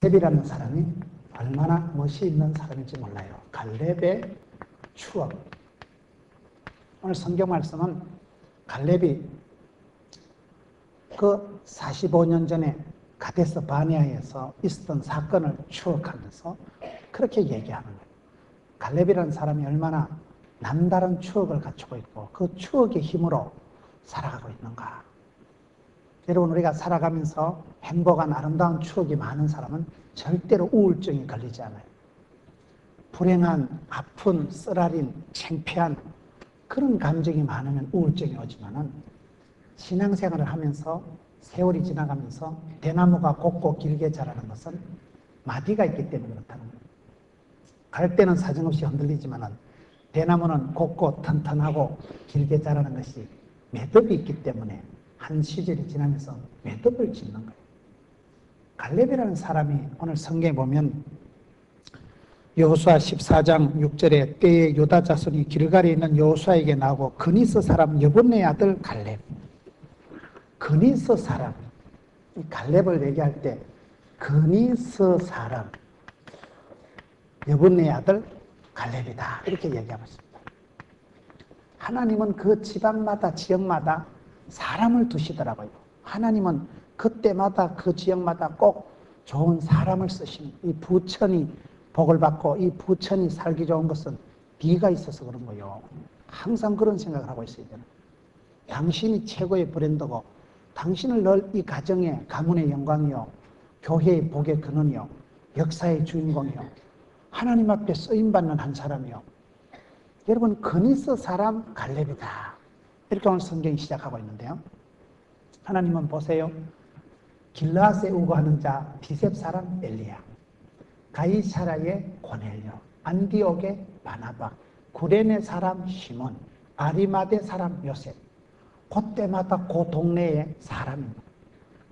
갈렙이라는 사람이 얼마나 멋이 있는 사람인지 몰라요. 갈렙의 추억. 오늘 성경 말씀은 갈렙이 그 45년 전에 가데스 바네아에서 있었던 사건을 추억하면서 그렇게 얘기하는 거예요. 갈렙이라는 사람이 얼마나 남다른 추억을 갖추고 있고 그 추억의 힘으로 살아가고 있는가. 여러분, 우리가 살아가면서 행복한 아름다운 추억이 많은 사람은 절대로 우울증이 걸리지 않아요. 불행한, 아픈, 쓰라린, 창피한 그런 감정이 많으면 우울증이 오지만은 신앙생활을 하면서 세월이 지나가면서 대나무가 곱고 길게 자라는 것은 마디가 있기 때문에 그렇다는 거예요. 갈 때는 사정없이 흔들리지만은 대나무는 곱고 튼튼하고 길게 자라는 것이 매듭이 있기 때문에 한 시절이 지나면서 매듭을 짓는 거예요. 갈렙이라는 사람이 오늘 성경에 보면 여호수아 14장 6절에 때에 유다 자손이 길갈에 있는 여호수아에게 나오고 그니스 사람 여분의 아들 갈렙. 그니스 사람, 이 갈렙을 얘기할 때 그니스 사람 여분의 아들 갈렙이다 이렇게 얘기하고 있습니다. 하나님은 그 지방마다 지역마다 사람을 두시더라고요. 하나님은 그때마다 그 지역마다 꼭 좋은 사람을 쓰시는, 이 부천이 복을 받고 이 부천이 살기 좋은 것은 비가 있어서 그런 거예요. 항상 그런 생각을 하고 있어야 되는. 당신이 최고의 브랜드고 당신을 늘 이 가정의 가문의 영광이요, 교회의 복의 근원이요, 역사의 주인공이요, 하나님 앞에 쓰임받는 한 사람이요. 여러분, 그니스 사람 갈렙이다 이렇게 오늘 성경이 시작하고 있는데요. 하나님은 보세요. 길라앗에 우거하는 자 비셉 사람 엘리야, 가이사라의 고넬료, 안디옥의 바나바, 구레네 사람 시몬, 아리마대 사람 요셉. 그때마다 그 동네의 사람입니다.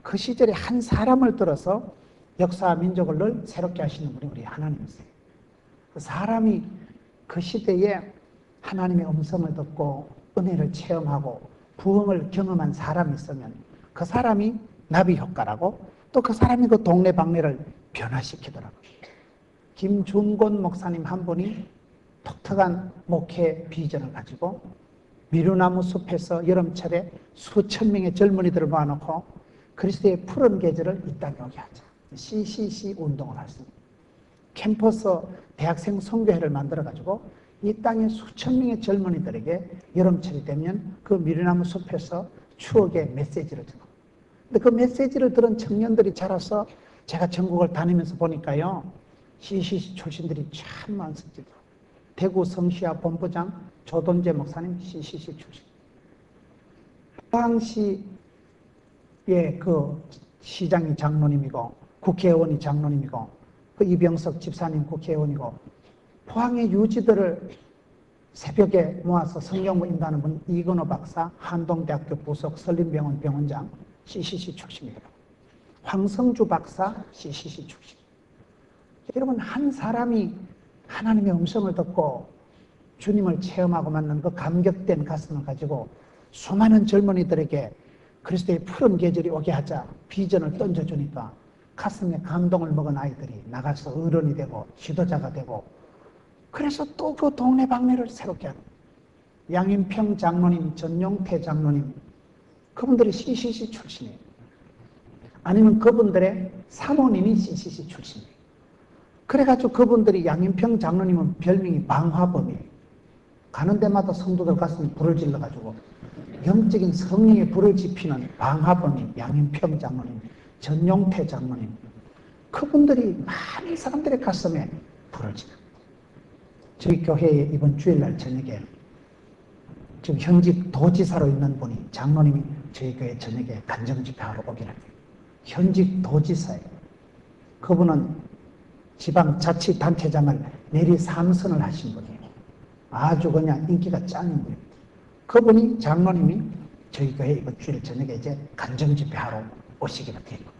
그 시절에 한 사람을 들어서 역사와 민족을 늘 새롭게 하시는 분이 우리 하나님이세요. 그 사람이 그 시대에 하나님의 음성을 듣고 은혜를 체험하고 부흥을 경험한 사람이 있으면 그 사람이 나비 효과라고, 또 그 사람이 그 동네 방네를 변화시키더라고요. 김준곤 목사님 한 분이 독특한 목회 비전을 가지고 미루나무 숲에서 여름철에 수천 명의 젊은이들을 모아놓고 그리스도의 푸른 계절을 이 땅에 오게 하자, CCC 운동을 했습니다. 캠퍼스 대학생 선교회를 만들어가지고 이 땅에 수천 명의 젊은이들에게 여름철이 되면 그 미루나무 숲에서 추억의 메시지를 주고, 근데 그 메시지를 들은 청년들이 자라서 제가 전국을 다니면서 보니까요, CCC 출신들이 참 많습니다. 대구 성시아 본부장 조돈재 목사님 CCC 출신, 포항시의 그 시장이 장로님이고 국회의원이 장로님이고 그 이병석 집사님 국회의원이고, 포항의 유지들을 새벽에 모아서 성경을 인도하는 분 이건호 박사 한동대학교 부속 설림병원 병원장 CCC 출신입니다. 황성주 박사 CCC 출신. 여러분, 한 사람이 하나님의 음성을 듣고 주님을 체험하고 만난 그 감격된 가슴을 가지고 수많은 젊은이들에게 그리스도의 푸른 계절이 오게 하자 비전을 던져주니까 가슴에 감동을 먹은 아이들이 나가서 어른이 되고 지도자가 되고, 그래서 또 그 동네 방네를 새롭게 하는 양인평 장로님, 전용태 장로님, 그분들이 CCC 출신이에요. 아니면 그분들의 사모님이 CCC 출신이에요. 그래가지고 그분들이, 양인평 장로님은 별명이 방화범이에요. 가는 데마다 성도들 가슴에 불을 질러가지고 영적인 성령의 불을 지피는 방화범이 양인평 장로님, 전용태 장로님, 그분들이 많은 사람들의 가슴에 불을 질러. 저희 교회에 이번 주일날 저녁에 지금 현직 도지사로 있는 분이, 장로님이 저희 교회 저녁에 간정집회하러 오기로 해요. 현직 도지사예요. 그분은 지방자치단체장을 내리 3선을 하신 분이에요. 아주 그냥 인기가 짱인 분입니다. 그분이, 장로님이 저희 교회 이번 주일 저녁에 이제 간정집회하러 오시기로 된 거예요.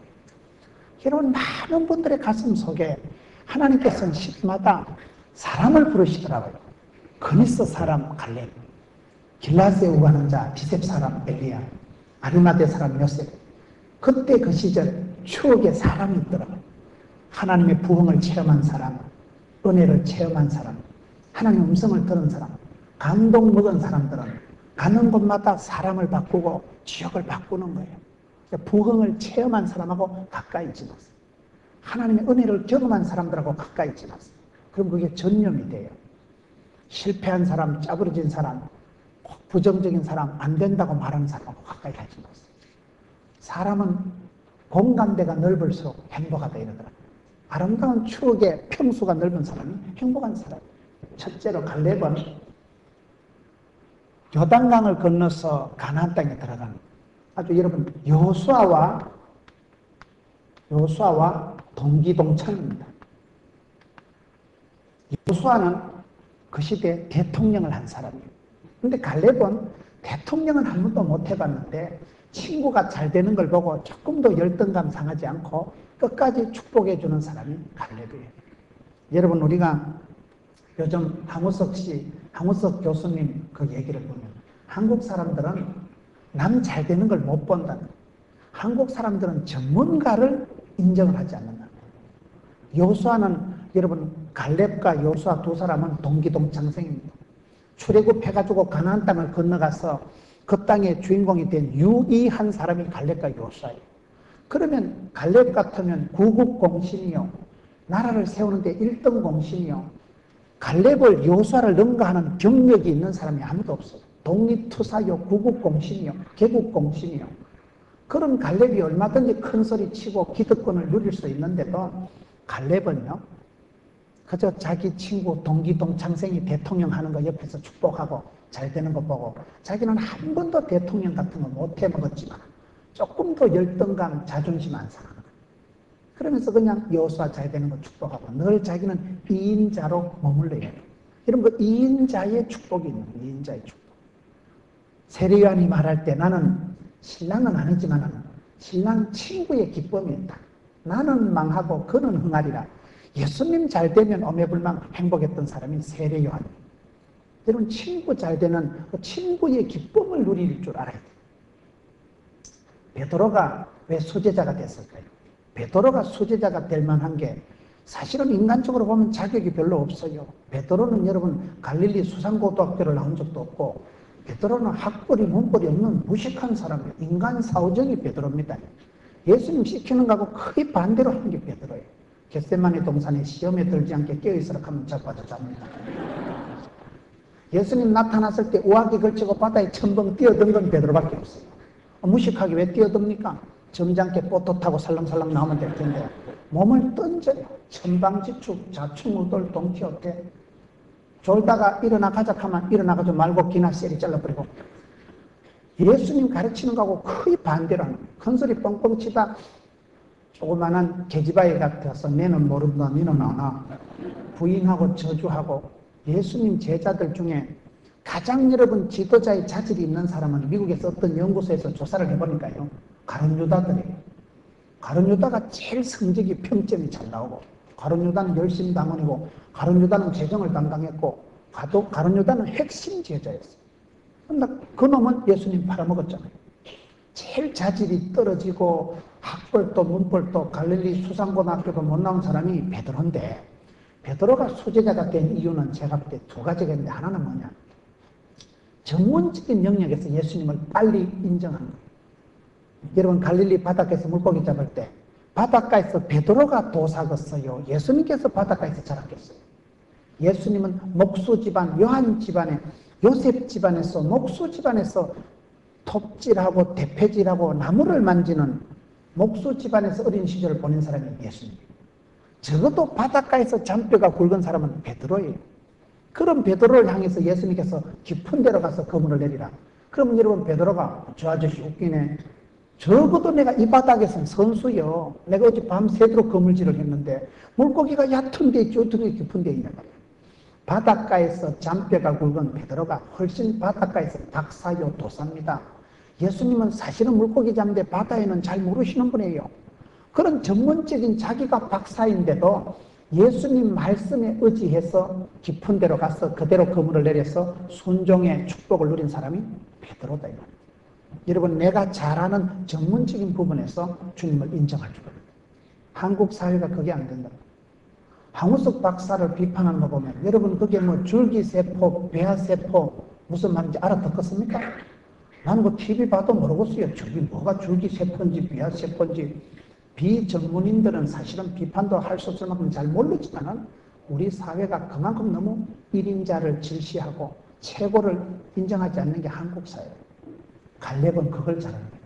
여러분, 많은 분들의 가슴 속에 하나님께서는 시마다 사람을 부르시더라고요. 그니스 사람 갈렙, 길라앗에 우거하는 자 비셉 사람 엘리야, 아리마대 사람 요셉. 그때 그 시절 추억의 사람이 있더라고요. 하나님의 부흥을 체험한 사람, 은혜를 체험한 사람, 하나님의 음성을 들은 사람, 감동 먹은 사람들은 가는 곳마다 사람을 바꾸고 지역을 바꾸는 거예요. 부흥을 체험한 사람하고 가까이 지났어요. 하나님의 은혜를 경험한 사람들하고 가까이 지났어요. 그럼 그게 전염이 돼요. 실패한 사람, 짜부러진 사람, 부정적인 사람, 안 된다고 말하는 사람하고 가까이 가지 못했어요. 사람은 공감대가 넓을수록 행복하다 이러더라고요. 아름다운 추억의 평수가 넓은 사람이 행복한 사람. 첫째로 갈렙은 요단강을 건너서 가나안 땅에 들어가는 아주 여러분 여호수아와 동기동창입니다. 여호수아는 그 시대에 대통령을 한 사람이에요. 근데 갈렙은 대통령은 한 번도 못 해봤는데 친구가 잘 되는 걸 보고 조금도 열등감 상하지 않고 끝까지 축복해 주는 사람이 갈렙이에요. 여러분 우리가 요즘 황우석 교수님 그 얘기를 보면 한국 사람들은 남 잘 되는 걸 못 본다. 한국 사람들은 전문가를 인정을 하지 않는다. 여호수아는 여러분 갈렙과 여호수아 두 사람은 동기동창생입니다. 출애굽해가지고 가나안 땅을 건너가서 그 땅의 주인공이 된 유일한 사람이 갈렙과 여호수아예요. 그러면 갈렙 같으면 구국공신이요, 나라를 세우는데 1등 공신이요, 갈렙을 여호수아를 능가하는 경력이 있는 사람이 아무도 없어요. 독립투사요, 구국공신이요, 개국공신이요. 그런 갈렙이 얼마든지 큰 소리 치고 기득권을 누릴 수 있는데도 갈렙은요 그저 자기 친구 동기동창생이 대통령 하는 거 옆에서 축복하고 잘 되는 거 보고 자기는 한 번도 대통령 같은 거 못 해먹었지만 조금 더 열등감, 자존심 안 상하는 거예요. 그러면서 그냥 여호수아 잘 되는 거 축복하고 늘 자기는 2인자로 머물러야 돼요. 이런 거 2인자의 축복이 있는 거예요. 2인자의 축복. 세례요한이 말할 때 나는 신랑은 아니지만 신랑 친구의 기쁨이 있다. 나는 망하고 그는 흥하리라. 예수님 잘 되면 오매불망 행복했던 사람이 세례요한이에요. 여러분 친구 잘 되는 그 친구의 기쁨을 누릴 줄 알아야 돼요. 베드로가 왜 수제자가 됐을까요? 베드로가 수제자가 될 만한 게 사실은 인간적으로 보면 자격이 별로 없어요. 베드로는 여러분 갈릴리 수상고등학교를 나온 적도 없고 베드로는 학벌이 문벌이 없는 무식한 사람이에요. 인간 사후적이 베드로입니다. 예수님 시키는 거하고 거의 반대로 하는 게 베드로예요. 겟세마네 동산에 시험에 들지 않게 깨어있으라 하면 자빠져 잡니다. 예수님 나타났을 때 우악이 걸치고 바다에 첨벙 뛰어든 건 베드로밖에 없어요. 무식하게 왜 뛰어듭니까? 점잖게 보트 타고 살랑살랑 나오면 될 텐데 몸을 던져요. 천방지축, 자충우돌, 동키호테. 졸다가 일어나 가자 하면 일어나가지고 말고 기나 쎄리 잘라버리고 예수님 가르치는 거하고 거의 반대로 하는 거예요. 큰소리 뻥뻥 치다 조그만한 계집아이 같아서 내는 모른다 니는 아나 부인하고 저주하고 예수님 제자들 중에 가장 여러분 지도자의 자질이 있는 사람은 미국에서 어떤 연구소에서 조사를 해보니까요 가룟 유다들이에요. 가룟 유다가 제일 성적이 평점이 잘 나오고 가룟 유다는 열심 당원이고 가룟 유다는 재정을 담당했고 가룟 유다는 핵심 제자였어요. 근데 그 놈은 예수님 팔아먹었잖아요. 제일 자질이 떨어지고 학벌도 문벌도 갈릴리 수상고등학교도 못 나온 사람이 베드로인데 베드로가 수제자가 된 이유는 제가 볼 때 두 가지가 있는데 하나는 뭐냐 전문적인 영역에서 예수님을 빨리 인정하는 거예요. 여러분 갈릴리 바닷가에서 물고기 잡을 때 바닷가에서 베드로가 도사겠어요? 예수님께서 바닷가에서 자랐겠어요? 예수님은 목수 집안, 요한 집안에 요셉 집안에서 목수 집안에서 톱질하고 대패질하고 나무를 만지는 목수 집안에서 어린 시절을 보낸 사람이 예수님. 적어도 바닷가에서 잔뼈가 굵은 사람은 베드로예요. 그럼 베드로를 향해서 예수님께서 깊은 데로 가서 그물을 내리라. 그러면 여러분 베드로가 저 아저씨 웃기네. 적어도 내가 이 바닥에서는 선수요. 내가 어제 밤새도록 그물질을 했는데 물고기가 얕은 데 있지 어떻게 깊은 데 있냐 말이야. 바닷가에서 잔뼈가 굵은 베드로가 훨씬 바닷가에서 박사요 도사입니다. 예수님은 사실은 물고기 잡는데 바다에는 잘 모르시는 분이에요. 그런 전문적인 자기가 박사인데도 예수님 말씀에 의지해서 깊은 데로 가서 그대로 그물을 내려서 순종의 축복을 누린 사람이 베드로다. 여러분 내가 잘하는 전문적인 부분에서 주님을 인정할 줄 알아요. 한국 사회가 그게 안 된다. 황우석 박사를 비판하는 거 보면 여러분 그게 뭐 줄기세포, 배아세포 무슨 말인지 알아듣겠습니까? 나는 그 TV 봐도 모르겠어요. 저기 뭐가 줄기세포인지 배아세포인지. 비전문인들은 사실은 비판도 할 수 없을 만큼 잘 모르지만은 우리 사회가 그만큼 너무 1인자를 질시하고 최고를 인정하지 않는 게 한국 사회예요. 갈렙은 그걸 잘합니다.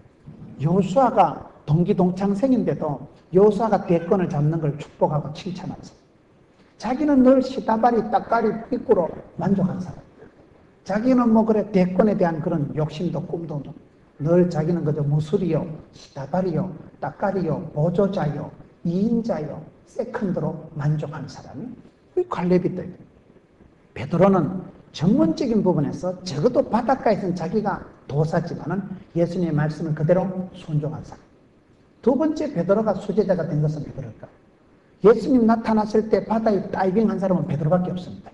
여호수아가 동기동창생인데도 여호수아가 대권을 잡는 걸 축복하고 칭찬하면서 자기는 늘 시다바리, 딱가리, 삐꾸로 만족한 사람. 자기는 뭐 그래 대권에 대한 그런 욕심도 꿈도 없고 늘 자기는 그저 무술이요, 시다바리요, 딱가리요, 보조자요, 이인자요, 세컨드로 만족한 사람이 이 갈렙이다. 베드로는 전문적인 부분에서 적어도 바닷가에서는 자기가 도사지만은 예수님의 말씀을 그대로 순종한 사람. 두 번째 베드로가 수제자가 된 것은 왜 그럴까? 예수님 나타났을 때 바다에 다이빙한 사람은 베드로밖에 없습니다.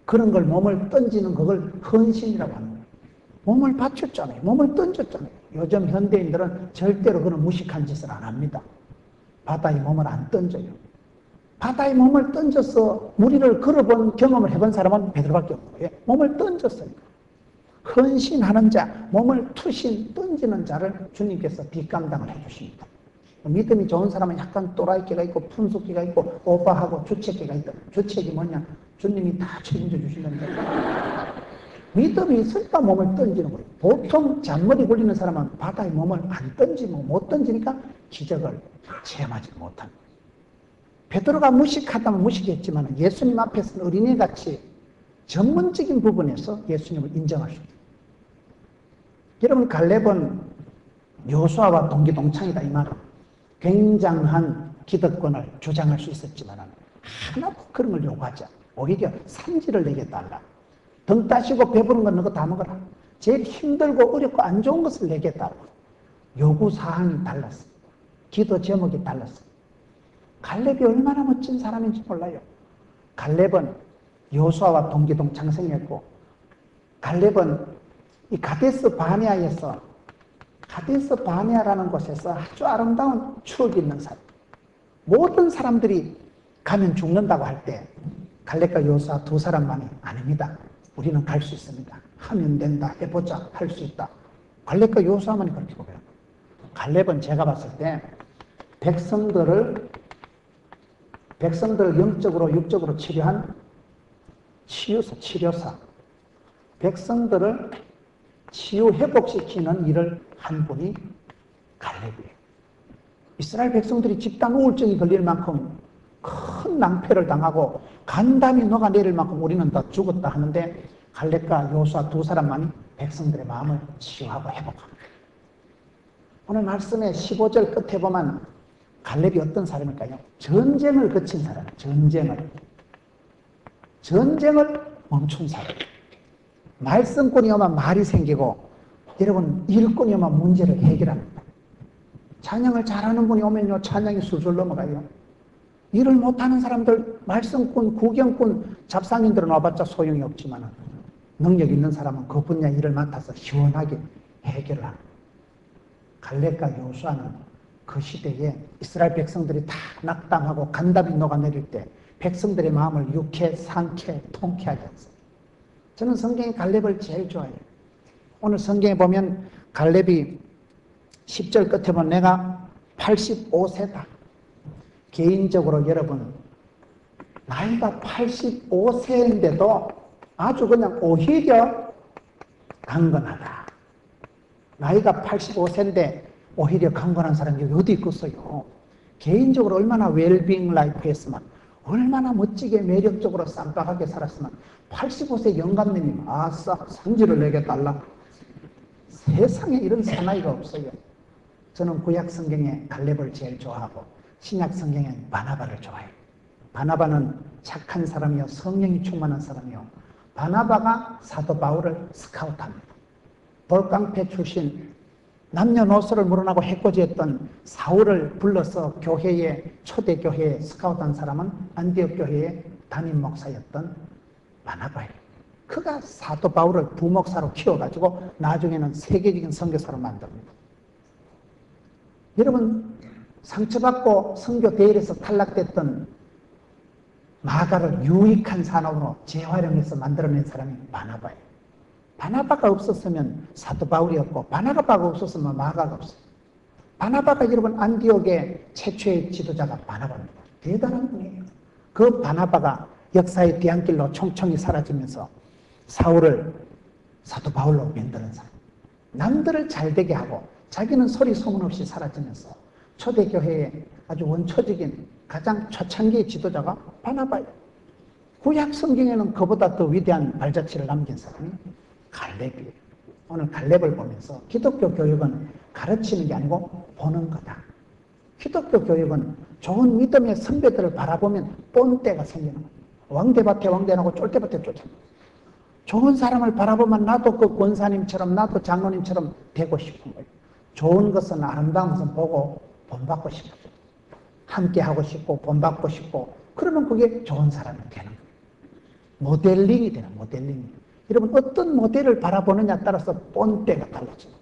그런 걸 몸을 던지는 그걸 헌신이라고 하는 거예요. 몸을 바쳤잖아요. 몸을 던졌잖아요. 요즘 현대인들은 절대로 그런 무식한 짓을 안 합니다. 바다에 몸을 안 던져요. 바다에 몸을 던져서 무리를 걸어본 경험을 해본 사람은 베드로밖에 없는 거예요. 몸을 던졌어요. 헌신하는 자, 몸을 투신 던지는 자를 주님께서 뒷감당을 해주십니다. 믿음이 좋은 사람은 약간 또라이끼가 있고 분석기가 있고 오바하고 주책기가 있다. 주책이 뭐냐? 주님이 다 책임져 주신다는 거예요. 믿음이 있으니까 몸을 던지는 거예요. 보통 잔머리 굴리는 사람은 바다에 몸을 안 던지면 못 던지니까 기적을 체험하지 못한 거예요. 베드로가 무식하다면 무식했지만 예수님 앞에서는 어린애같이 전문적인 부분에서 예수님을 인정할 수 있어요. 여러분 갈렙은 여호수아와 동기동창이다 이 말은 굉장한 기득권을 주장할 수 있었지만 하나도 그런 걸 요구하지 않아. 오히려 산지를 내게 달라. 등 따시고 배부른 건 너가 다 먹어라. 제일 힘들고 어렵고 안 좋은 것을 내게 달라. 요구사항이 달랐어. 기도 제목이 달랐어. 갈렙이 얼마나 멋진 사람인지 몰라요. 갈렙은 여호수아와 동기동창생이었고 갈렙은 이 가데스 바네아에서 가데스 바네아라는 곳에서 아주 아름다운 추억이 있는 사람. 모든 사람들이 가면 죽는다고 할 때 갈렙과 여호수아 두 사람만이 아닙니다. 우리는 갈 수 있습니다. 하면 된다. 해보자. 할 수 있다. 갈렙과 여호수아만이 그렇게 고백합니다. 갈렙은 제가 봤을 때 백성들을 영적으로 육적으로 치료한 치료사. 백성들을 치유 회복시키는 일을 한 분이 갈렙이에요. 이스라엘 백성들이 집단 우울증이 걸릴 만큼 큰 낭패를 당하고 간담이 녹아내릴 만큼 우리는 다 죽었다 하는데 갈렙과 여호수아 두 사람만이 백성들의 마음을 치유하고 회복합니다. 오늘 말씀의 15절 끝에 보면 갈렙이 어떤 사람일까요? 전쟁을 거친 사람, 전쟁을 멈춘 사람. 말썽꾼이 오면 말이 생기고 여러분 일꾼이 오면 문제를 해결합니다. 찬양을 잘하는 분이 오면요 찬양이 술술 넘어가요. 일을 못하는 사람들 말썽꾼, 구경꾼, 잡상인들은 와봤자 소용이 없지만 능력 있는 사람은 그 분야 일을 맡아서 시원하게 해결을 합니다. 갈렙과 여호수아는 그 시대에 이스라엘 백성들이 다 낙담하고 간담이 녹아내릴 때 백성들의 마음을 유쾌, 상쾌, 통쾌하게 했어요. 저는 성경의 갈렙을 제일 좋아해요. 오늘 성경에 보면 갈렙이 10절 끝에 보면 내가 85세다. 개인적으로 여러분 나이가 85세인데도 아주 그냥 오히려 강건하다. 나이가 85세인데 오히려 강건한 사람이 어디 있겠어요. 개인적으로 얼마나 웰빙 라이프 했으면 얼마나 멋지게 매력적으로 쌈박하게 살았으면 85세 영감님이 아싸 성질을 내게 달라. 세상에 이런 사나이가 없어요. 저는 구약 성경에 갈렙을 제일 좋아하고 신약 성경엔 바나바를 좋아해요. 바나바는 착한 사람이요 성령이 충만한 사람이요 바나바가 사도 바울을 스카우트합니다. 돌깡패 출신 남녀노소를 물어나고 해코지했던 사울을 불러서 교회에 초대교회에 스카우트한 사람은 안디옥 교회의 담임 목사였던 바나바예요. 그가 사도 바울을 부목사로 키워가지고 나중에는 세계적인 선교사로 만듭니다. 여러분 상처받고 선교 대회에서 탈락됐던 마가를 유익한 산업으로 재활용해서 만들어낸 사람이 바나바예요. 바나바가 없었으면 사도 바울이었고, 바나바가 없었으면 마가가 없어요. 바나바가 여러분 안디옥의 최초의 지도자가 바나바입니다. 대단한 분이에요. 그 바나바가 역사의 뒤안길로 총총히 사라지면서 사울을 사도 바울로 만드는 사람. 남들을 잘되게 하고 자기는 소리 소문 없이 사라지면서 초대교회의 아주 원초적인 가장 초창기의 지도자가 바나바예요. 구약 성경에는 그보다 더 위대한 발자취를 남긴 사람이 갈렙이에요. 오늘 갈렙을 보면서 기독교 교육은 가르치는 게 아니고 보는 거다. 기독교 교육은 좋은 믿음의 선배들을 바라보면 본때가 생기는 거예요. 왕대밭에 왕대나고 쫄대밭에 쫄대나고. 좋은 사람을 바라보면 나도 그 권사님처럼 나도 장로님처럼 되고 싶은 거예요. 좋은 것은 아름다운 것은 보고 본받고 싶어요. 함께 하고 싶고 본받고 싶고 그러면 그게 좋은 사람이 되는 거예요. 모델링이 되는 모델링이. 여러분 어떤 모델을 바라보느냐에 따라서 본때가 달라져요.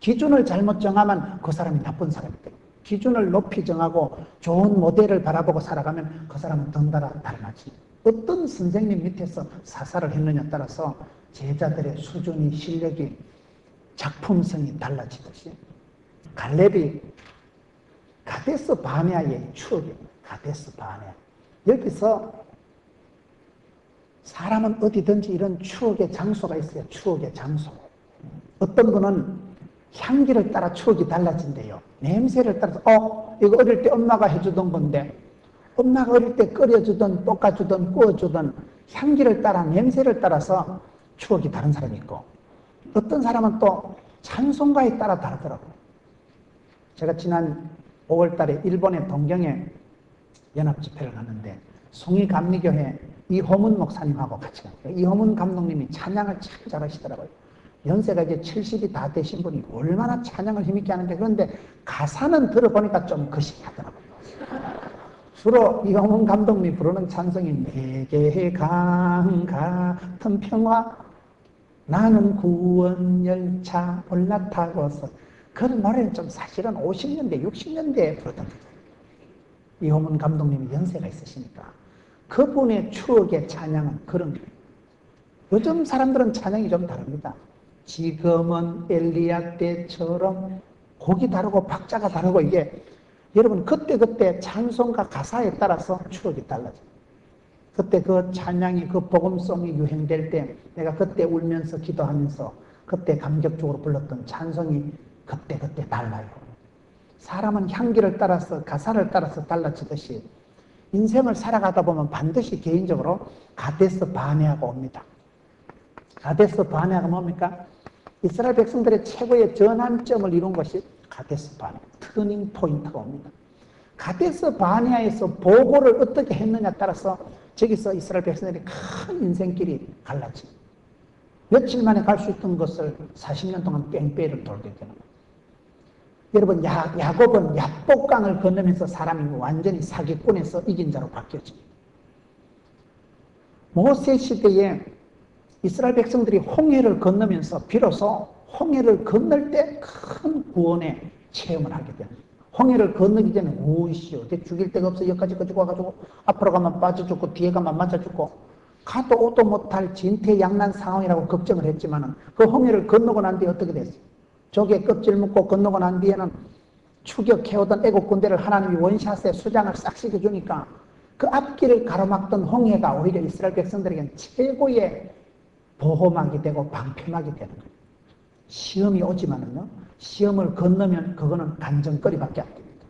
기준을 잘못 정하면 그 사람이 나쁜 사람이 돼요. 기준을 높이 정하고 좋은 모델을 바라보고 살아가면 그 사람은 덩달아 달라져요. 어떤 선생님 밑에서 사사를 했느냐에 따라서 제자들의 수준이 실력이 작품성이 달라지듯이 갈렙이 가데스 바네아의 추억이에요. 가데스 바네아. 여기서 사람은 어디든지 이런 추억의 장소가 있어요. 추억의 장소. 어떤 분은 향기를 따라 추억이 달라진대요. 냄새를 따라서 이거 어릴 때 엄마가 해주던 건데 엄마가 어릴 때 끓여주던 볶아주던 구워주던 향기를 따라 냄새를 따라서 추억이 다른 사람이 있고 어떤 사람은 또 찬송가에 따라 다르더라고요. 제가 지난 5월 달에 일본의 동경에 연합집회를 갔는데 송이감리교회 이호문 목사님하고 같이 갔어요. 이호문 감독님이 찬양을 참 잘하시더라고요. 연세가 이제 70이 다 되신 분이 얼마나 찬양을 힘있게 하는데 그런데 가사는 들어보니까 좀 거시기하더라고요. 주로 이호문 감독님이 부르는 찬송이 내게 강 같은 평화 나는 구원열차 올라타고서 그런 노래는 좀 사실은 50년대 60년대에 부르던 거예요. 이호문 감독님이 연세가 있으시니까 그분의 추억의 찬양은 그런 거예요. 요즘 사람들은 찬양이 좀 다릅니다. 지금은 엘리야 때처럼 곡이 다르고 박자가 다르고 이게 여러분 그때 찬송가 가사에 따라서 추억이 달라져요. 그때 그 찬양이 그 복음송이 유행될 때 내가 그때 울면서 기도하면서 그때 감격적으로 불렀던 찬송이 그때 달라요. 사람은 향기를 따라서 가사를 따라서 달라지듯이 인생을 살아가다 보면 반드시 개인적으로 가데스 바네아가 옵니다. 가데스 바네아가 뭡니까? 이스라엘 백성들의 최고의 전환점을 이룬 것이 가데스 바네아, 터닝 포인트가 옵니다. 가데스 바네아에서 보고를 어떻게 했느냐에 따라서 저기서 이스라엘 백성들이 큰 인생길이 갈라집니다. 며칠 만에 갈 수 있던 것을 40년 동안 뺑뺑이를 돌게 되는 거예요. 여러분 야곱은 야복강을 건너면서 사람이 완전히 사기꾼에서 이긴 자로 바뀌어집니다. 모세 시대에 이스라엘 백성들이 홍해를 건너면서 비로소 홍해를 건널 때 큰 구원의 체험을 하게 됩니다. 홍해를 건너기 전에 오이시오 내 죽일 데가 없어 여기까지 가지고 와가지고 앞으로 가면 빠져 죽고 뒤에 가면 맞아 죽고 가도 오도 못할 진퇴양난 상황이라고 걱정을 했지만은 그 홍해를 건너고 난 뒤에 어떻게 됐어요? 조개 껍질 묶고 건너고 난 뒤에는 추격해오던 애국 군대를 하나님이 원샷에 수장을 싹 시켜주니까 그 앞길을 가로막던 홍해가 오히려 이스라엘 백성들에게는 최고의 보호막이 되고 방패막이 되는 거예요. 시험이 오지만은요, 시험을 건너면 그거는 간정거리밖에 안 됩니다.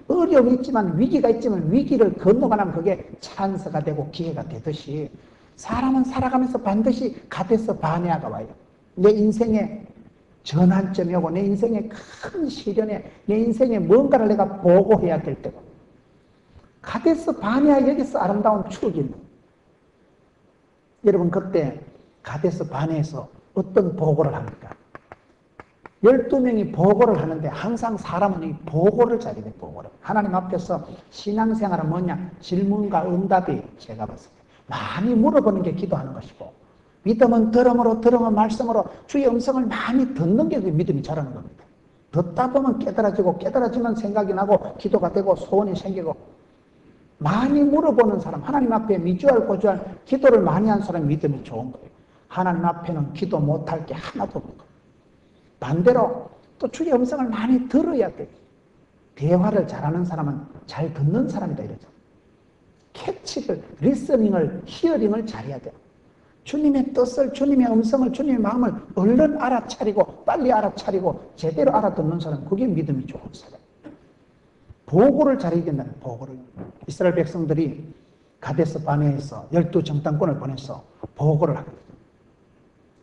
어려움이 있지만 위기가 있지만 위기를 건너고 나면 그게 찬스가 되고 기회가 되듯이 사람은 살아가면서 반드시 가데스 바네아가 와요. 내 인생의 전환점이 오고 내 인생의 큰 시련에 내 인생에 뭔가를 내가 보고해야 될 때고 가데스 바네아 여기서 아름다운 추억입니다. 여러분 그때 가데스 바네아에서 어떤 보고를 합니까? 12명이 보고를 하는데 항상 사람은 이 보고를 잘해야 돼. 보고를. 하나님 앞에서 신앙생활은 뭐냐? 질문과 응답이 제가 봤을 때 많이 물어보는 게 기도하는 것이고 믿음은 들음으로 들음은 말씀으로 주의 음성을 많이 듣는 게 믿음이 자라는 겁니다. 듣다 보면 깨달아지고 깨달아지면 생각이 나고 기도가 되고 소원이 생기고 많이 물어보는 사람, 하나님 앞에 미주알 고주알 기도를 많이 한 사람이 믿음이 좋은 거예요. 하나님 앞에는 기도 못할 게 하나도 없는 거예요. 반대로 또 주의 음성을 많이 들어야 돼요. 대화를 잘하는 사람은 잘 듣는 사람이다 이러죠. 캐치를, 리스닝을, 히어링을 잘해야 돼요. 주님의 뜻을, 주님의 음성을, 주님의 마음을 얼른 알아차리고 빨리 알아차리고 제대로 알아듣는 사람, 그게 믿음이 좋은 사람. 보고를 잘해야 된다는 보고를. 이스라엘 백성들이 가데스 바네에서 12정탐꾼을 보내서 보고를 하거든요.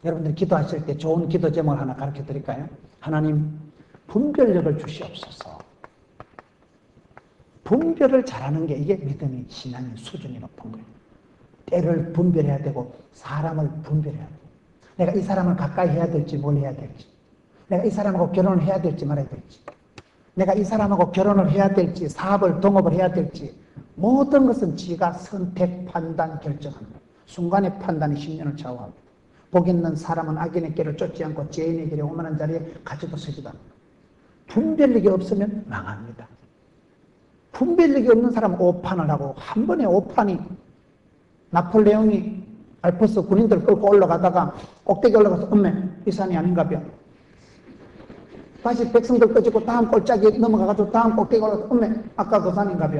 여러분들이 기도하실 때 좋은 기도 제목을 하나 가르쳐 드릴까요? 하나님, 분별력을 주시옵소서. 분별을 잘하는 게 이게 믿음이 신앙의 수준이 높은 거예요. 때를 분별해야 되고 사람을 분별해야 돼요. 내가 이 사람을 가까이 해야 될지 뭘 해야 될지, 내가 이 사람하고 결혼을 해야 될지 말아야 될지, 내가 이 사람하고 결혼을 해야 될지 사업을 동업을 해야 될지 모든 것은 지가 선택, 판단, 결정합니다. 순간의 판단이 10년을 좌우합니다. 복 있는 사람은 악인의 길을 쫓지 않고 죄인의 길에 오만한 자리에 가지도 서지도 않습니다. 분별력이 없으면 망합니다. 분별력이 없는 사람은 오판을 하고, 한 번에 오판이 나폴레옹이 알프스 군인들 끌고 올라가다가 꼭대기 올라가서 엄매 이 산이 아닌가 봐. 다시 백성들 꺼지고 다음 골짜기 넘어가가지고 다음 꼭대기 올라가서 엄매 아까 그 산인가 봐.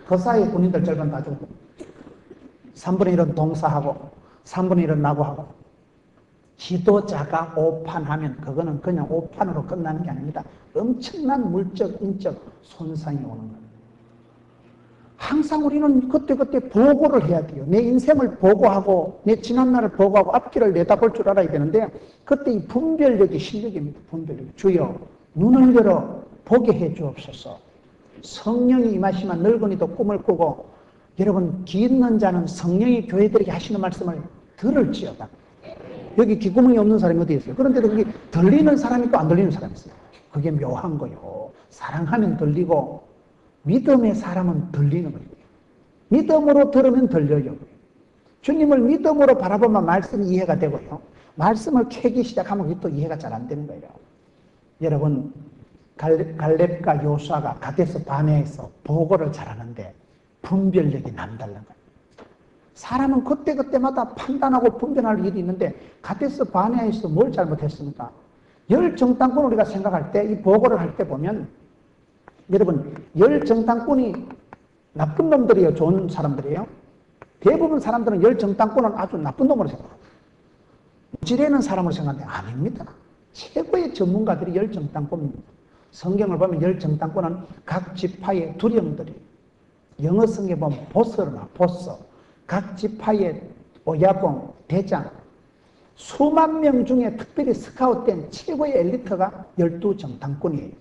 그 사이에 군인들 절반 다 죽고 3분의 1은 동사하고 3분의 1은 낙오하고. 지도자가 오판하면 그거는 그냥 오판으로 끝나는 게 아닙니다. 엄청난 물적, 인적 손상이 오는 겁니다. 항상 우리는 그때그때 보고를 해야 돼요. 내 인생을 보고하고 내 지난날을 보고하고 앞길을 내다볼 줄 알아야 되는데 그때 이 분별력이 실력입니다. 분별력이. 주여 눈을 열어 보게 해 주옵소서. 성령이 임하시면 늙은이도 꿈을 꾸고, 여러분 귀 있는 자는 성령이 교회들에게 하시는 말씀을 들을지어다. 여기 귀구멍이 없는 사람이 어디 있어요? 그런데도 그게 들리는 사람이 있고 안 들리는 사람이 있어요. 그게 묘한 거예요. 사랑하면 들리고 믿음의 사람은 들리는 거예요. 믿음으로 들으면 들려요. 주님을 믿음으로 바라보면 말씀이 이해가 되고요. 말씀을 캐기 시작하면 그게 또 이해가 잘 안 되는 거예요. 여러분 갈렙과 요수아가 가데스 바네에서 보고를 잘하는데 분별력이 남다른 거예요. 사람은 그때그때마다 판단하고 분별할 일이 있는데 가데스 바네에서 뭘 잘못했습니까? 열 정탐꾼 우리가 생각할 때 이 보고를 할 때 보면 여러분 열 정탐꾼이 나쁜 놈들이에요? 좋은 사람들이에요? 대부분 사람들은 열 정탐꾼은 아주 나쁜 놈으로 생각합니다. 지레는 사람으로 생각하는데 아닙니다. 최고의 전문가들이 열 정탐꾼입니다. 성경을 보면 열 정탐꾼은 각 지파의 두령들이에요. 영어 성경에 보면 보스나 보스, 각 지파의 오야봉, 대장, 수만 명 중에 특별히 스카웃된 최고의 엘리트가 12정탐꾼이에요.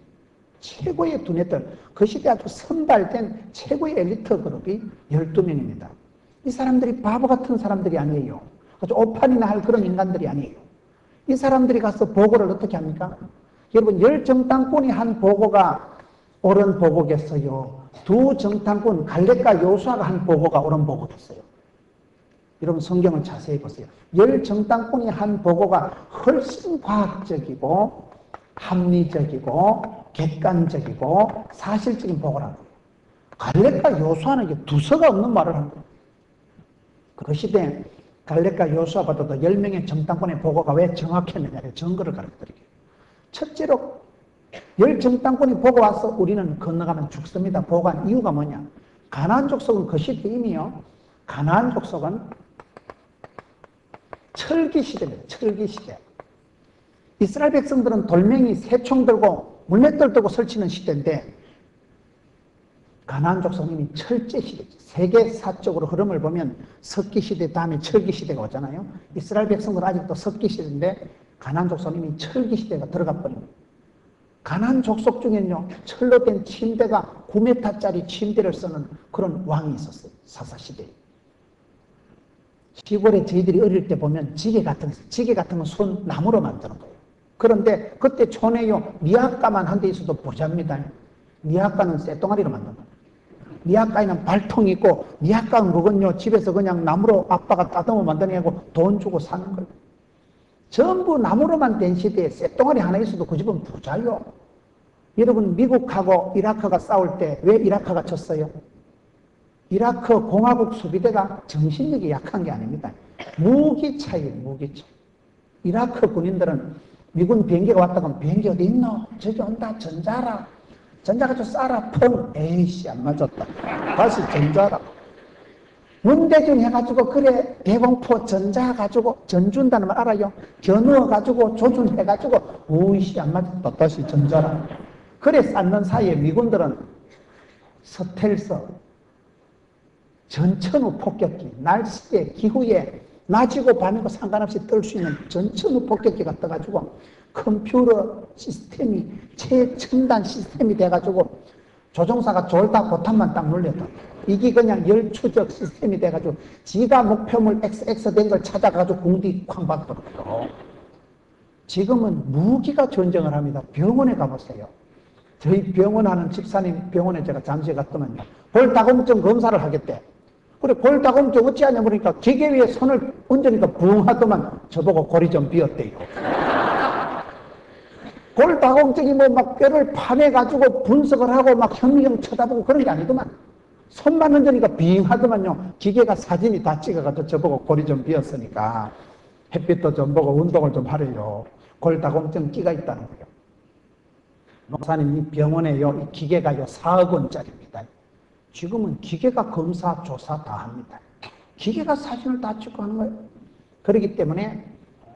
최고의 두뇌들, 그 시대에 아주 선발된 최고의 엘리트 그룹이 12명입니다. 이 사람들이 바보 같은 사람들이 아니에요. 아주 오판이나 할 그런 인간들이 아니에요. 이 사람들이 가서 보고를 어떻게 합니까? 여러분, 10정탐꾼이 한 보고가 옳은 보고겠어요? 두 정탐꾼, 갈렙과 요수아가 한 보고가 옳은 보고겠어요? 여러분 성경을 자세히 보세요. 10정탐꾼이 한 보고가 훨씬 과학적이고 합리적이고 객관적이고 사실적인 보고라는 거예요. 갈렙과 요수아는 이게 두서가 없는 말을 한 거예요. 그 시대에 갈렙과 요수아보다도 10명의 정탐꾼의 보고가 왜 정확했느냐를 증거를 가르쳐드릴게요. 첫째로 10정탐꾼이 보고 와서 우리는 건너가면 죽습니다. 보고한 이유가 뭐냐? 가나안 족속은 그 시대 이미요. 가나안 족속은 철기 시대입니다. 철기 시대. 이스라엘 백성들은 돌멩이, 새총 들고 물맷돌 들고 설치는 시대인데 가나안 족속은 이미 철제 시대죠. 세계사적으로 흐름을 보면 석기 시대 다음에 철기 시대가 오잖아요. 이스라엘 백성들은 아직도 석기 시대인데 가나안 족속은 이미 철기 시대가 들어가 버립니다. 가나안 족속 중에는요, 철로 된 침대가 9m짜리 침대를 쓰는 그런 왕이 있었어요. 사사시대에. 시골에 저희들이 어릴 때 보면 지게 같은 건 손 나무로 만드는 거예요. 그런데 그때 촌에요, 미약가만 한 대 있어도 부자입니다. 미약가는 쇠똥아리로 만든 거예요. 미약가에는 발통이 있고, 미약가는 그건요, 집에서 그냥 나무로 아빠가 따듬어 만드냐고 돈 주고 사는 거예요. 전부 나무로만 된 시대에 쇳덩어리 하나 있어도 그 집은 부자요. 여러분, 미국하고 이라크가 싸울 때 왜 이라크가 졌어요? 이라크 공화국 수비대가 정신력이 약한 게 아닙니다. 무기 차이예요, 무기 차이. 이라크 군인들은 미군 비행기가 왔다 그러면 비행기 어디 있노? 저기 온다, 전자라. 전자 가지고 쏴라, 펑. 에이씨, 안 맞았다. 다시 전자라. 문대중 해가지고, 그래, 대공포 전자 가지고, 전준다는 말 알아요? 겨누어가지고, 조준해가지고, 오이씨, 안 맞았다. 다시 전자라. 그래, 쌓는 사이에 미군들은 스텔스, 전천후 폭격기, 날씨에, 기후에, 낮이고 밤이고 상관없이 뜰 수 있는 전천후 폭격기가 떠가지고, 컴퓨터 시스템이 최첨단 시스템이 돼가지고, 조종사가 졸다 보탄만 딱 눌렸다. 이게 그냥 열추적 시스템이 돼가지고 지가 목표물 XX 된 걸 찾아가지고 궁디 쾅 박더라고요. 지금은 무기가 전쟁을 합니다. 병원에 가보세요. 저희 병원 하는 집사님 병원에 제가 잠시 갔더만요. 골다공증 검사를 하겠대. 그래, 골다공증 어찌하냐 그러니까 기계 위에 손을 얹으니까 붕 하더만 저보고 골이 좀 비었대요. 골다공증이 뭐 막 뼈를 파내가지고 분석을 하고 막 현미경 쳐다보고 그런 게 아니더만. 손만 얹으니까 빙 하더만요. 기계가 사진이 다 찍어가지고 저보고 골이 좀 비었으니까 햇빛도 좀 보고 운동을 좀 하래요. 골다공증 끼가 있다는 거예요. 목사님, 이 병원에 이 기계가 4억 원짜리입니다. 지금은 기계가 검사, 조사 다 합니다. 기계가 사진을 다 찍고 하는 거예요. 그렇기 때문에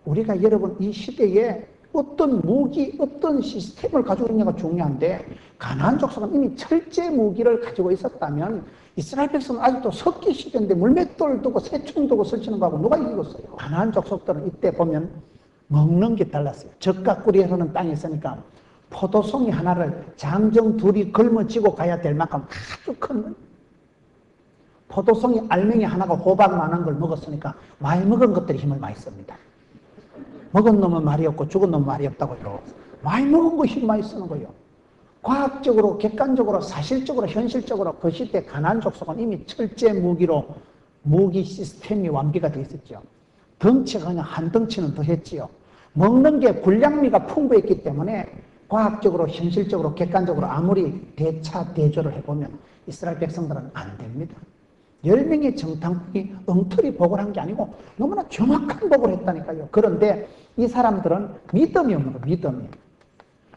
우리가 여러분 이 시대에 어떤 무기, 어떤 시스템을 가지고 있느냐가 중요한데, 가나안 족속은 이미 철제 무기를 가지고 있었다면 이스라엘 백성은 아직도 석기 시대인데 물맷돌 두고 새총 두고 설치는 거하고 누가 이기겠어요? 가나안 족속들은 이때 보면 먹는 게 달랐어요. 젖과 꿀이 흐르는 땅에 있으니까 포도송이 하나를 장정 둘이 걸머쥐고 가야 될 만큼 아주 큰 포도송이 알맹이 하나가 호박만한 걸 먹었으니까 많이 먹은 것들이 힘을 많이 씁니다. 먹은 놈은 말이 없고 죽은 놈은 말이 없다고요. 많이 먹은 거 힘 많이 쓰는 거예요. 과학적으로, 객관적으로, 사실적으로, 현실적으로 그 시대 가나안 족속은 이미 철제 무기로 무기 시스템이 완비가 되어 있었죠. 덩치가 그냥 한 덩치는 더 했지요. 먹는 게 불량미가 풍부했기 때문에 과학적으로, 현실적으로, 객관적으로 아무리 대차, 대조를 해보면 이스라엘 백성들은 안 됩니다. 10명의 정탐꾼이 엉터리 복을 한 게 아니고 너무나 정확한 복을 했다니까요. 그런데 이 사람들은 믿음이 없는 거예요. 믿음이.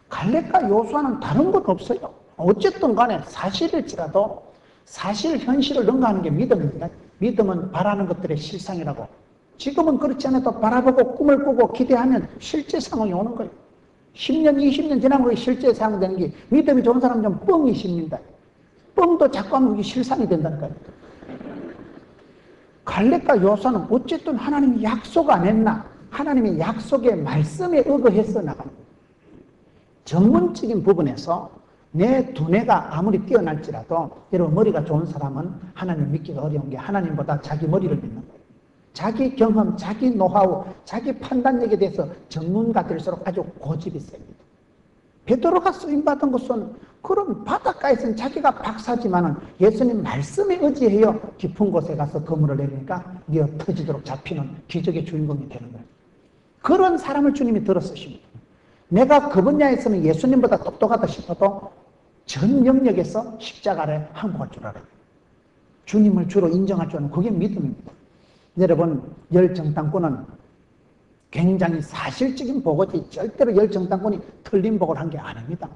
갈렙과 요수아는 다른 건 없어요. 어쨌든 간에 사실일지라도 사실 현실을 능가하는 게 믿음입니다. 믿음은 바라는 것들의 실상이라고. 지금은 그렇지 않아도 바라보고 꿈을 꾸고 기대하면 실제 상황이 오는 거예요. 10년, 20년 지나면 그게 실제 상황이 되는 게, 믿음이 좋은 사람은 좀 뻥이 십니다. 뻥도 자꾸 하면 그게 실상이 된다니까요. 갈렙과 요수아는 어쨌든 하나님이 약속 안 했나? 하나님의 약속의 말씀에 의거해서 나가는 거예요. 전문적인 부분에서 내 두뇌가 아무리 뛰어날지라도 여러분 머리가 좋은 사람은 하나님 믿기가 어려운 게 하나님보다 자기 머리를 믿는 거예요. 자기 경험, 자기 노하우, 자기 판단력에 대해서 전문가 될수록 아주 고집이 셉니다. 베드로가 쓰임받은 것은 그런 바닷가에서는 자기가 박사지만은 예수님 말씀에 의지해요. 깊은 곳에 가서 그물을 내리니까 미어 터지도록 잡히는 기적의 주인공이 되는 거예요. 그런 사람을 주님이 들어 쓰십니다. 내가 그 분야에서는 예수님보다 똑똑하다 싶어도 전 영역에서 십자가를 항복할 줄 알아요. 주님을 주로 인정할 줄 아는 그게 믿음입니다. 여러분, 열정탐꾼은 굉장히 사실적인 보고지 절대로 열정탐꾼이 틀린 보고를 한 게 아닙니다.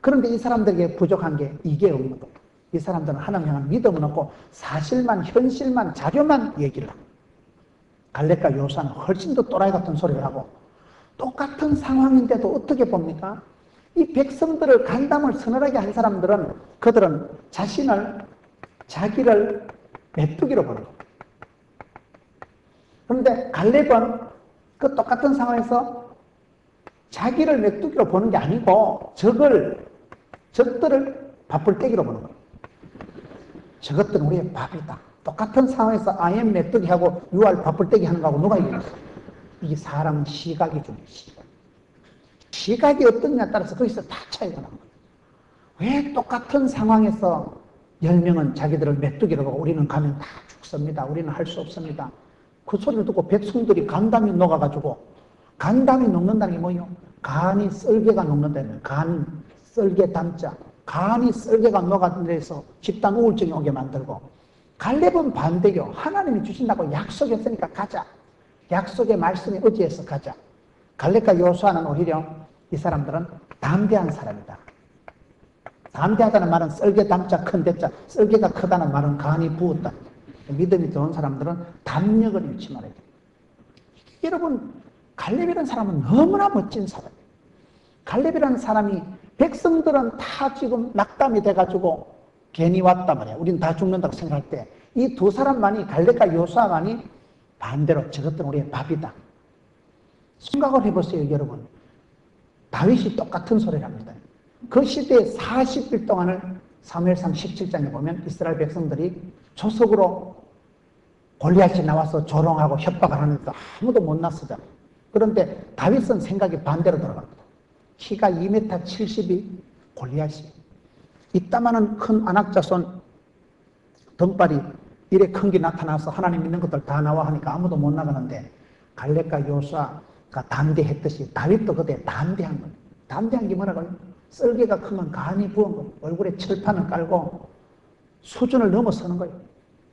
그런데 이 사람들에게 부족한 게 이게 없는 거예요. 이 사람들은 하나님 향한 믿음은 없고 사실만, 현실만, 자료만 얘기를 합니다. 갈렙과 요수아는 훨씬 더 또라이 같은 소리를 하고 똑같은 상황인데도 어떻게 봅니까? 이 백성들을 간담을 서늘하게 한 사람들은 그들은 자기를 메뚜기로 보는 거예요. 그런데 갈렙은 그 똑같은 상황에서 자기를 메뚜기로 보는 게 아니고 적들을 밥풀떼기로 보는 거예요. 저것들은 우리의 밥이다. 똑같은 상황에서 I am 메뚜기하고 you are 밥풀떼기 하는 거하고 누가 이기겠어? 이게 사람은 시각이 중요해요. 시각이 어떠냐에 따라서 거기서 다 차이가 나는 거예요. 왜 똑같은 상황에서 10명은 자기들을 메뚜기로 보고 우리는 가면 다 죽습니다. 우리는 할 수 없습니다. 그 소리를 듣고 백성들이 감담이 녹아가지고 간담이 녹는다는 게 뭐예요? 간이 썰개가 녹는다는 간, 썰개 담자. 간이 썰개가 녹아내려서 집단 우울증이 오게 만들고, 갈렙은 반대요. 하나님이 주신다고 약속했으니까 가자. 약속의 말씀에 의지해서 가자. 갈렙과 여호수아는 오히려 이 사람들은 담대한 사람이다. 담대하다는 말은 썰개 담자 큰 대자, 썰개가 크다는 말은 간이 부었다. 믿음이 좋은 사람들은 담력을 잃지 말아야 돼요. 여러분, 갈렙이라는 사람은 너무나 멋진 사람이에요. 갈렙이라는 사람이 백성들은 다 지금 낙담이 돼가지고 괜히 왔단 말이야. 우리는 다 죽는다고 생각할 때 이 두 사람만이, 갈렙과 여호수아만이 반대로 저것들은 우리의 밥이다. 생각을 해보세요, 여러분. 다윗이 똑같은 소리를 합니다. 그 시대에 40일 동안을 사무엘상 17장에 보면 이스라엘 백성들이 조석으로 골리앗이 나와서 조롱하고 협박을 하는데 아무도 못 나서잖아요. 그런데 다윗은 생각이 반대로 돌아갑니다. 키가 2m 70이 골리앗이, 이따만한 큰 안악자손 덩발이 이래 큰 게 나타나서 하나님 믿는 것들 다 나와 하니까 아무도 못 나가는데, 갈렙과 여호수아가 담대했듯이 다윗도 그때 담대한 거예요. 담대한 게 뭐라고요? 썰개가 크면 간이 부은 거예요. 얼굴에 철판을 깔고 수준을 넘어서는 거예요.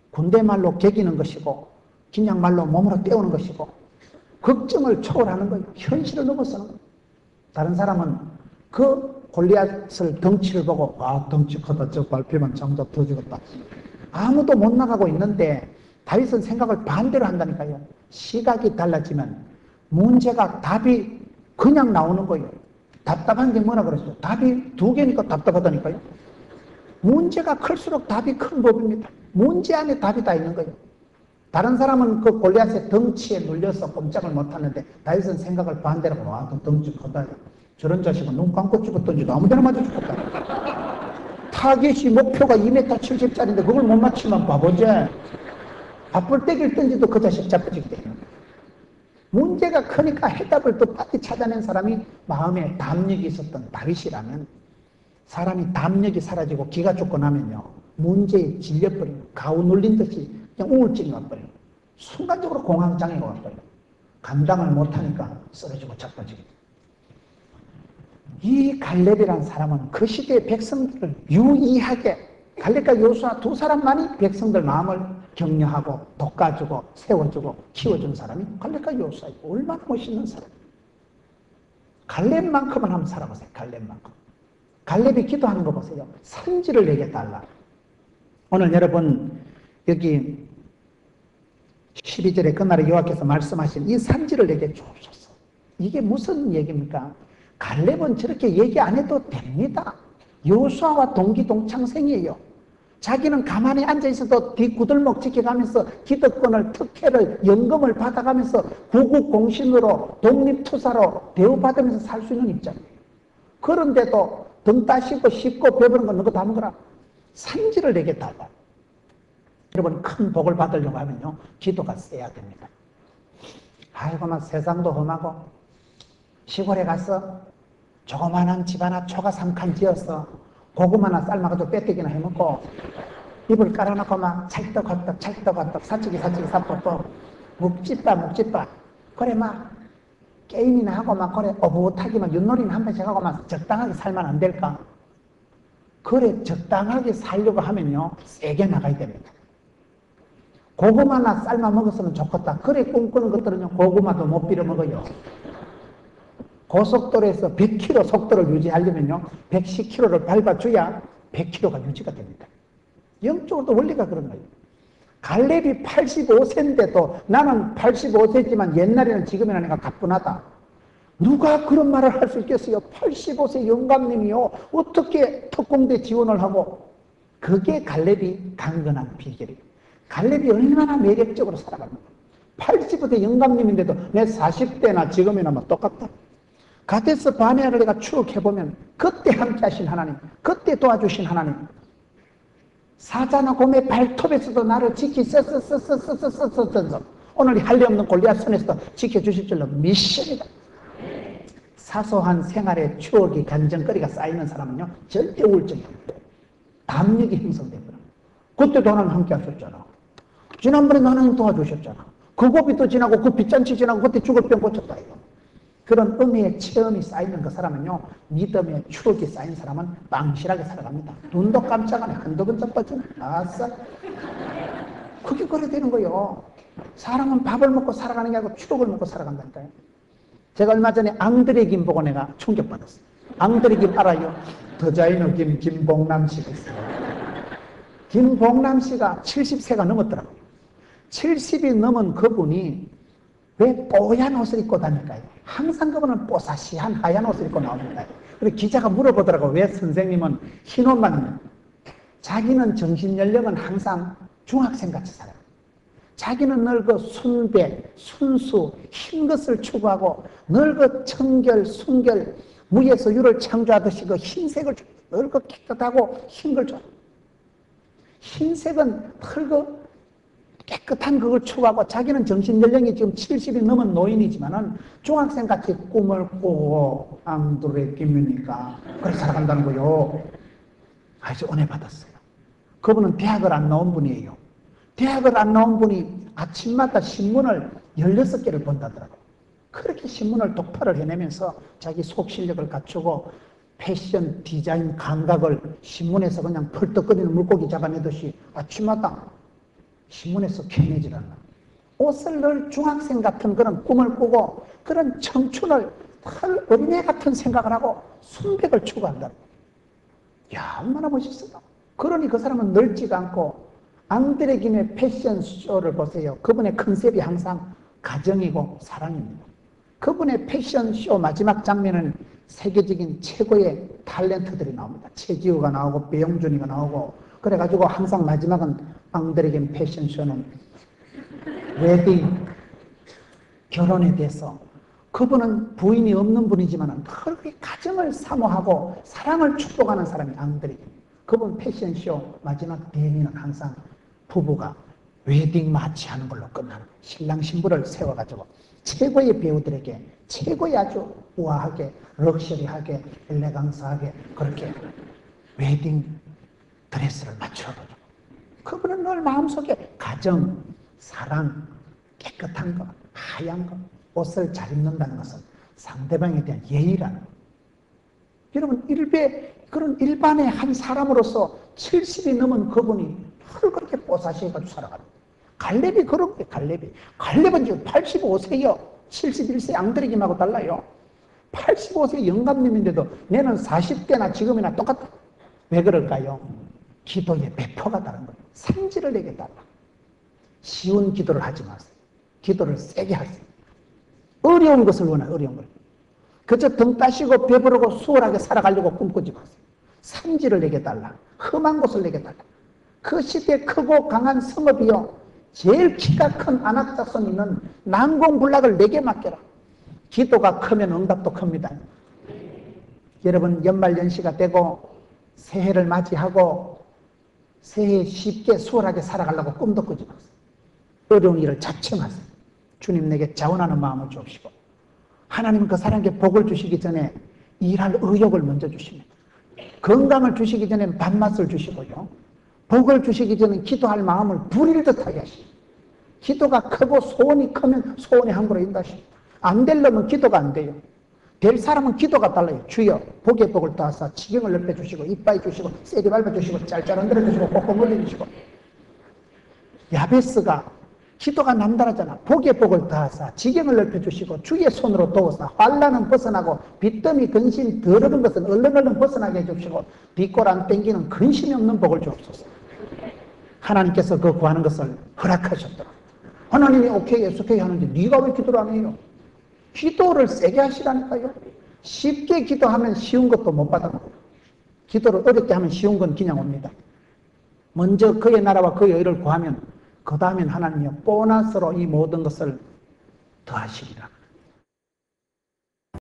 군대 말로 개기는 것이고 그냥 말로 몸으로 때우는 것이고 걱정을 초월하는 거예요. 현실을 넘어서는 거예요. 다른 사람은 그 골리앗을 덩치를 보고 덩치 크다, 저 밟히면 장자 터지겠다, 아무도 못 나가고 있는데 다윗은 생각을 반대로 한다니까요. 시각이 달라지면 문제가 답이 그냥 나오는 거예요. 답답한 게 뭐라 그랬어요? 답이 두 개니까 답답하다니까요. 문제가 클수록 답이 큰 법입니다. 문제 안에 답이 다 있는 거예요. 다른 사람은 그 골리앗의 덩치에 눌려서 꼼짝을 못하는데 다윗은 생각을 반대로 하고 덩치 크다, 저런 자식은 눈 감고 죽었던지도 아무데나 맞아 죽었다. 타겟이 목표가 2m 70짜리인데 그걸 못 맞추면 바보지. 밥을 떼길 던지도 그 자식 잡혀지게 돼요. 문제가 크니까 해답을 또 빨리 찾아낸 사람이 마음에 담력이 있었던 다윗이라면, 사람이 담력이 사라지고 기가 죽고 나면요, 문제에 질려버리고 가우 눌린 듯이 그냥 우울증이 와버려요. 순간적으로 공황장애가 와버려요. 감당을 못하니까 쓰러지고 자빠지게 돼요. 이 갈렙이라는 사람은 그 시대의 백성들을 유의하게, 갈렙과 여호수아 두 사람만이 백성들 마음을 격려하고 돋궈주고 세워주고 키워준 사람이 갈렙과 여호수아이고, 얼마나 멋있는 사람이에요. 갈렙만큼은 한번 살아보세요. 갈렙만큼. 갈렙이 기도하는 거 보세요. 산지를 내게 달라. 오늘 여러분 여기 12절에 그날에 여호와께서 말씀하신 이 산지를 내게 주옵소서. 이게 무슨 얘기입니까? 갈렙은 저렇게 얘기 안 해도 됩니다. 여호수아와 동기동창생이에요. 자기는 가만히 앉아있어도 뒷구들목 지켜가면서 기득권을, 특혜를, 연금을 받아가면서 구국공신으로 독립투사로 대우받으면서 살 수 있는 입장이에요. 그런데도 등 따시고 씹고 배부른 건 너가 다 먹어라. 산지를 내게 달라. 여러분, 큰 복을 받으려고 하면요, 기도가 세야 됩니다. 아이고, 막 세상도 험하고 시골에 가서 조그만한 집 하나 초가 3칸 지어서 고구마 하나 삶아가지고 빼떼기나 해먹고 이불 깔아놓고 막 찰떡화떡 찰떡화떡 사치기 사포 묵집바 그래 막 게임이나 하고 막 그래 오붓하게 막 윷놀이나 한 번씩 하고 막 적당하게 살면 안 될까? 그래 적당하게 살려고 하면요, 세게 나가야 됩니다. 고구마나 삶아 먹었으면 좋겠다. 그래 꿈꾸는 것들은요, 고구마도 못 빌어 먹어요. 고속도로에서 100km 속도를 유지하려면요, 110km를 밟아줘야 100km가 유지가 됩니다. 영적으로도 원리가 그런 거예요. 갈렙이 85세인데도 나는 85세지만 옛날에는 지금이나 내가 가뿐하다. 누가 그런 말을 할 수 있겠어요? 85세 영감님이요, 어떻게 특공대 지원을 하고. 그게 갈렙이 강건한 비결이에요. 갈렙이 얼마나 매력적으로 살아갑니까? 85세 영감님인데도 내 40대나 지금이나 뭐 똑같다. 가데스 바네아를 내가 추억해보면 그때 함께 하신 하나님, 그때 도와주신 하나님, 사자나 곰의 발톱에서도 나를 지키소서. 오늘 할 일 없는 골리앗 손에서도 지켜주실 줄로 믿습니다. 사소한 생활의 추억이 간증거리가 쌓이는 사람은요, 절대 우울증이 없대요. 담력이 형성되거나. 그때도 하나님 함께 하셨잖아. 지난번에 하나님 도와주셨잖아. 그 고비도 지나고 그 빗잔치 지나고 그때 죽을 병 고쳤다 이거. 그런 은혜의 체험이 쌓이는 그 사람은요, 믿음의 추억이 쌓인 사람은 망실하게 살아갑니다. 눈도 깜짝 안 해. 흔적흔적 빠지네. 아싸. 그게 그래 되는 거예요. 사람은 밥을 먹고 살아가는 게 아니고 추억을 먹고 살아간다니까요. 제가 얼마 전에 앙드레김 보고 내가 충격받았어요. 앙드레김 알아요? 더자이너 김봉남 씨가 있어요. 김봉남 씨가 70세가 넘었더라고요. 70이 넘은 그분이 왜 뽀얀 옷을 입고 다닐까요? 항상 그분은 뽀사시한 하얀 옷을 입고 나옵니다. 그래서 기자가 물어보더라고요. 왜 선생님은 흰 옷만, 자기는 정신연령은 항상 중학생같이 살아요. 자기는 늘 그 순배, 순수, 흰 것을 추구하고 늘 그 청결, 순결, 무에서 유를 창조하듯이 그 흰색을 늘 그 깨끗하고 흰 걸 좋아해요. 흰색은 털고 깨끗한 그걸 추구하고 자기는 정신연령이 지금 70이 넘은 노인이지만은 중학생같이 꿈을 꾸고 앙드레 김입니까? 그렇게 살아간다는 거요. 아주 은혜 받았어요. 그분은 대학을 안 나온 분이에요. 대학을 안 나온 분이 아침마다 신문을 16개를 본다더라고요. 그렇게 신문을 독파를 해내면서 자기 속 실력을 갖추고 패션 디자인 감각을 신문에서 그냥 펄떡거리는 물고기 잡아내듯이 아침마다 신문에서 캐내질 않나. 옷을 늘 중학생 같은 그런 꿈을 꾸고 그런 청춘을 털 어린애 같은 생각을 하고 순백을 추구한다. 야, 얼마나 멋있어요. 그러니 그 사람은 늙지가 않고 앙드레 김의 패션쇼를 보세요. 그분의 컨셉이 항상 가정이고 사랑입니다. 그분의 패션쇼 마지막 장면은 세계적인 최고의 탤런트들이 나옵니다. 최지우가 나오고 배용준이가 나오고 그래가지고 항상 마지막은 앙드레 김 패션쇼는 웨딩, 결혼에 대해서 그분은 부인이 없는 분이지만 그렇게 가정을 사모하고 사랑을 축복하는 사람이 앙드레 김. 그분 패션쇼 마지막 대미는 항상 부부가 웨딩 마치하는 걸로 끝나는 신랑 신부를 세워가지고 최고의 배우들에게 최고의 아주 우아하게 럭셔리하게 엘레강스하게 그렇게 웨딩 드레스를 맞춰가지고 그분은 늘 마음속에 가정, 사랑, 깨끗한 것, 하얀 것, 옷을 잘 입는다는 것은 상대방에 대한 예의라는 것. 여러분 그런 일반의 한 사람으로서 70이 넘은 그분이 늘 그렇게 뽀사시해가지고 살아가는 거예요. 갈렙이 그런 거예요. 갈렙은 지금 85세요. 71세 앙드레 김하고 달라요. 85세 영감님인데도 내는 40대나 지금이나 똑같다. 왜 그럴까요? 기도의 배포가 다른 거예요. 성질을 내게 달라. 쉬운 기도를 하지 마세요. 기도를 세게 하세요. 어려운 것을 원해요. 어려운 걸. 그저 등 따시고 배부르고 수월하게 살아가려고 꿈꾸지 마세요. 산지를 내게 달라. 험한 곳을 내게 달라. 그 시대에 크고 강한 성읍이요. 제일 키가 큰 안악자손 있는 난공불락을 내게 맡겨라. 기도가 크면 응답도 큽니다. 여러분 연말연시가 되고 새해를 맞이하고 새해 쉽게 수월하게 살아가려고 꿈도 꾸지 마세요. 어려운 일을 자청하세요. 주님 내게 자원하는 마음을 주옵시고 하나님은 그 사람에게 복을 주시기 전에 일할 의욕을 먼저 주십니다. 건강을 주시기 전에는 밥맛을 주시고요. 복을 주시기 전에 기도할 마음을 불일듯하게 하십니다. 기도가 크고 소원이 크면 소원이 함부로 인다십니다. 안 되려면 기도가 안 돼요. 될 사람은 기도가 달라요. 주여 복의 복을 더하사 지경을 넓혀주시고 이빠이 주시고 세게 밟아주시고 짤짤 흔들어주시고 꼭꼭 올려주시고. 야베스가 기도가 남다르잖아. 복의 복을 더하사 지경을 넓혀주시고 주의 손으로 도우사 환난은 벗어나고 빚더미 근심 더러운 것은 얼른 벗어나게 해주시고 빚골 안 땡기는 근심이 없는 복을 주옵소서. 하나님께서 그 구하는 것을 허락하셨더라. 하나님이 오케이 예수케이 하는데 네가 왜 기도를 안 해요? 기도를 세게 하시라니까요. 쉽게 기도하면 쉬운 것도 못 받아. 기도를 어렵게 하면 쉬운 건 그냥 옵니다. 먼저 그의 나라와 그의 의를 구하면 그 다음엔 하나님이 보너스로 이 모든 것을 더하시리라.